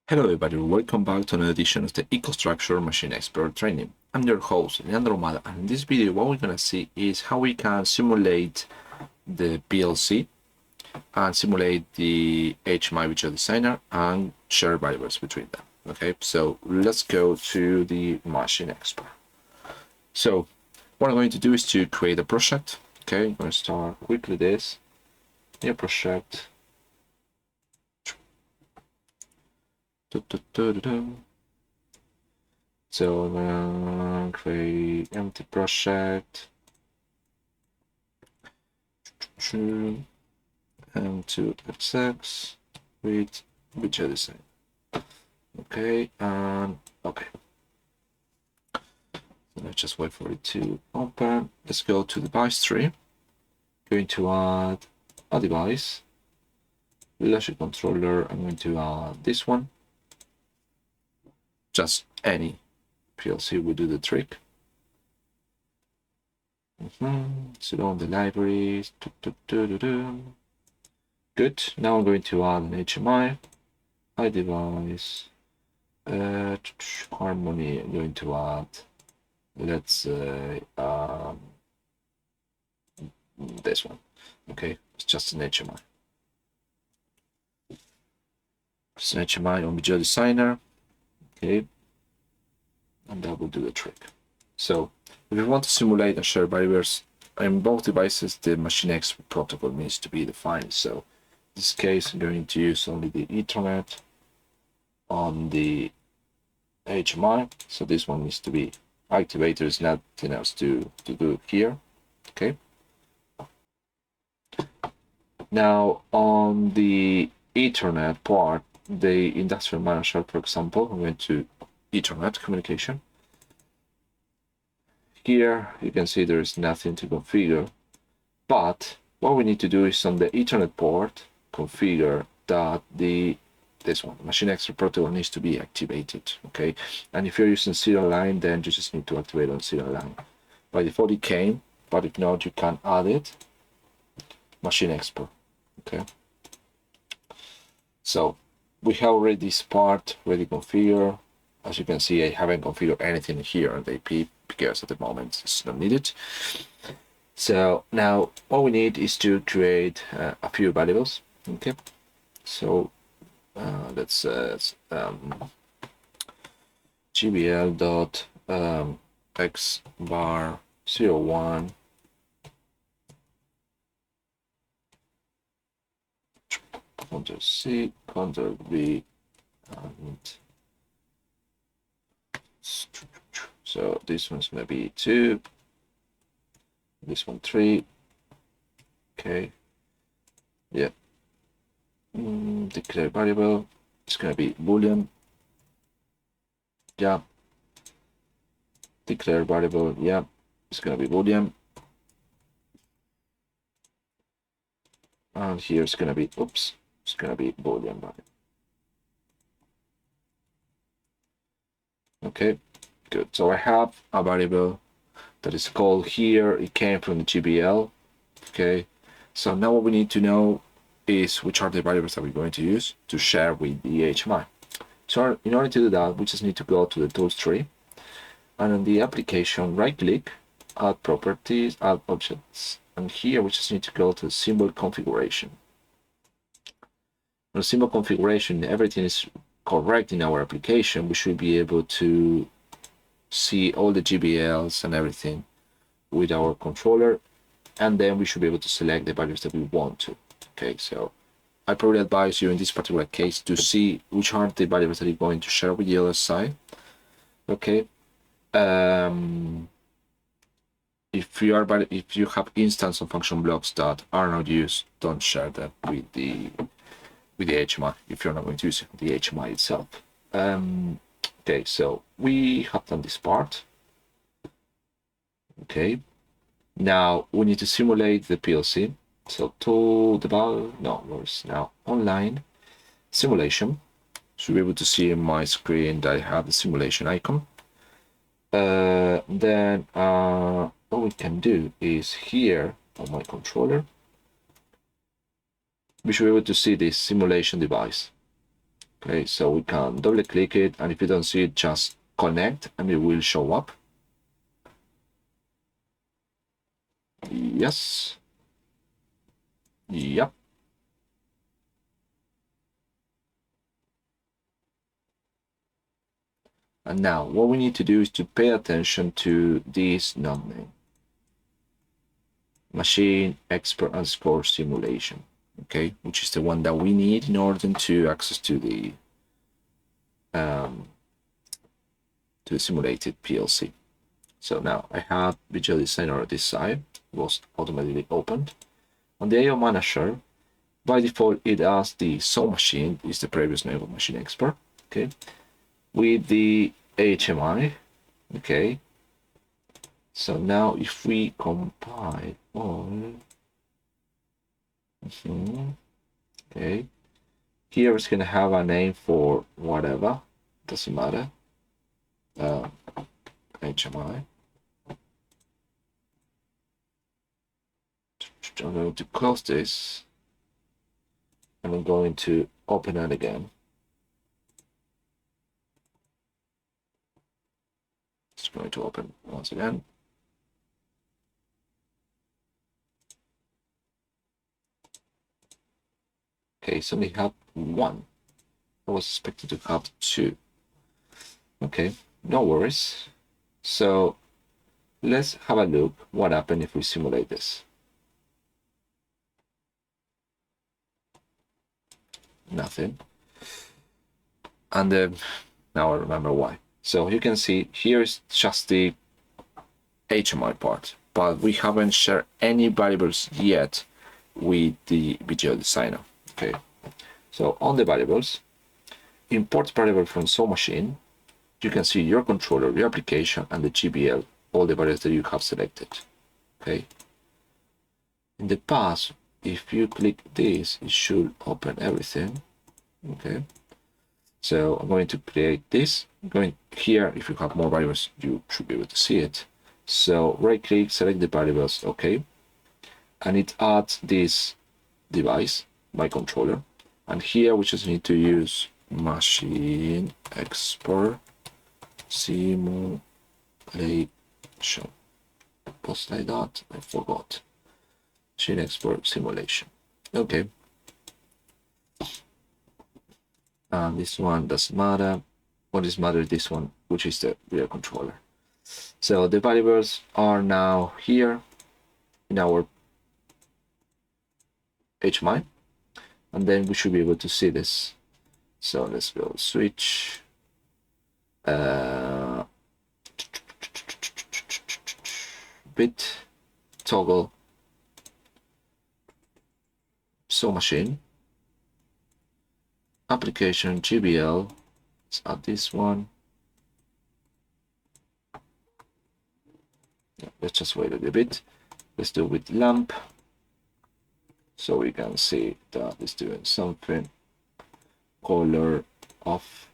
Hello everybody, welcome back to another edition of the EcoStruxure Machine Expert training. I'm your host, Leandro Romada, and in this video what we're going to see is how we can simulate the PLC and simulate the HMI Vijeo Designer and share variables between them. Okay, so let's go to the Machine Expert. So what I'm going to do is to create a project. Okay, I'm going to start quickly this, new project. So I'm gonna create empty project M256 with Vijeo Design. Okay, and okay. So let's just wait for it to open. Let's go to the device tree. Going to add a device, MotionController. I'm going to add this one. Just any PLC will do the trick. So on the libraries. Good. Now I'm going to add an HMI, iDevice, Harmony. I'm going to add, let's say, this one. Okay, it's just an HMI. It's an HMI on Vijeo Designer. Okay, and that will do the trick. So if you want to simulate and share variables in both devices, the Machine Expert protocol needs to be defined. So in this case, I'm going to use only the Ethernet on the HMI. So this one needs to be activated. There's nothing else to do here. Okay. Now on the Ethernet part, the industrial manager, for example, I'm going to Ethernet communication. Here you can see there is nothing to configure, but what we need to do is on the Ethernet port configure that this one, Machine Expert protocol, needs to be activated. Okay, and if you're using serial line, then you just need to activate on serial line. By default it came, but if not, you can add it. Machine Expert. Okay, so we have already this part ready configured. As you can see, I haven't configured anything here on the IP because at the moment it's not needed. So now what we need is to create a few variables. Okay, so let's gbl dot x bar 01 Ctrl C, Ctrl V, and so this one's gonna be 2, this one 3. Okay, yeah. Declare variable, it's gonna be boolean. Yeah. Declare variable, yeah, it's gonna be boolean. And here it's gonna be, oops, it's gonna be boolean variable. Okay, good. So I have a variable that is called here. It came from the GBL. Okay, so now what we need to know is which are the variables that we're going to use to share with the HMI. So in order to do that, we just need to go to the tools tree, and on the application, right click, add properties, add objects, and here we just need to go to symbol configuration. On symbol configuration, everything is correct in our application. We should be able to see all the GBLs and everything with our controller, and then we should be able to select the values that we want to. Okay, so I probably advise you in this particular case to see which are the variables that you're going to share with the other side. Okay, if you have instance of function blocks that are not used, don't share that with the HMI if you're not going to use the HMI itself. Okay, so we have done this part. Okay, now we need to simulate the PLC. So to the where's now online simulation. Should be able to see in my screen that I have the simulation icon. Then what we can do is here on my controller, we should be able to see this simulation device. Okay, so we can double click it, and if you don't see it, just connect and it will show up. Yes. Yep. And now what we need to do is to pay attention to this node name, Machine Expert _ simulation, okay, which is the one that we need in order to access to the simulated PLC. So now I have Vijeo Designer on this side, was automatically opened. On the IO Manager, by default, it has the SoMachine, is the previous name of Machine Expert, okay, with the HMI, okay. So now if we compile all, okay, here it's going to have a name for whatever, doesn't matter, HMI. I'm going to close this and I'm going to open it again. It's going to open once again. Okay, so we have one. I was expected to have two. Okay, no worries. So let's have a look what happens if we simulate this. Nothing. And now I remember why. So you can see here is just the HMI part, but we haven't shared any variables yet with the Vijeo Designer. Okay, so on the variables, import variable from SoMachine, you can see your controller, your application, and the GBL, all the variables that you have selected. Okay. In the past, if you click this, it should open everything. Okay. So I'm going to create this. I'm going here, if you have more variables, you should be able to see it. So right click, select the variables, okay. And it adds this device, my controller. And here we just need to use Machine Expert Simulation. Post like that, I forgot. Machine Expert Simulation. Okay. And this one doesn't matter. What is matter is this one, which is the real controller. So the variables are now here in our HMI, and then we should be able to see this. So let's go switch. Bit toggle SoMachine application GBL. Let's add this one. Let's just wait a little bit. Let's do it with lamp so we can see that it's doing something. Color off.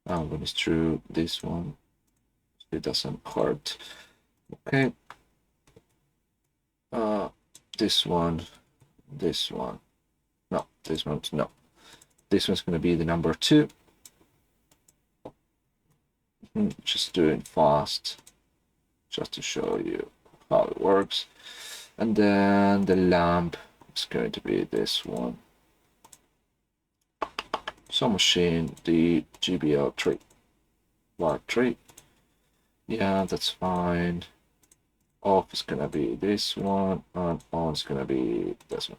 I'm going to through this one. It doesn't hurt. Okay. This one. No, this one's no. This one's going to be the number 2. Just doing fast, just to show you how it works. And then the lamp is going to be this one. SoMachine, the GBL 3. Bar 3. Yeah, that's fine. Off is gonna be this one, and on is gonna be this one.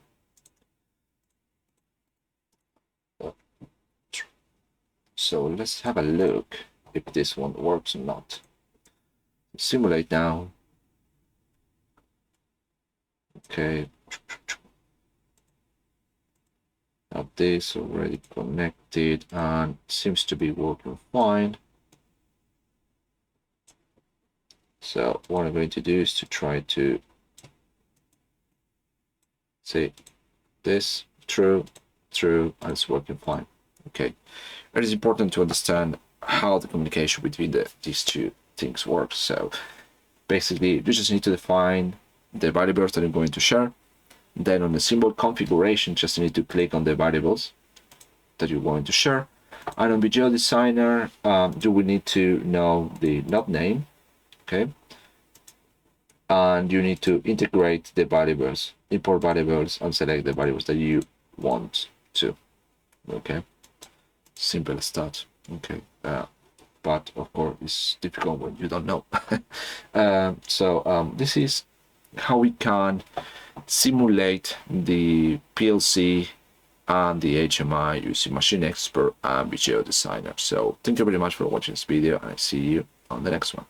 So let's have a look if this one works or not. Simulate now. Okay. Now this already connected and seems to be working fine. So what I'm going to do is to try to say this true, and it's working fine. Okay. It is important to understand how the communication between these two things works. So basically, you just need to define the variables that you're going to share. Then on the symbol configuration, just need to click on the variables. that you're going to share. And on Vijeo Designer, you will need to know the node name, okay? And you need to integrate the variables, import variables, and select the variables that you want to, okay? Simple as that, okay? But of course, it's difficult when you don't know. This is how we can simulate the PLC and the HMI using Machine Expert and Vijeo Designer. So thank you very much for watching this video, and I see you on the next one.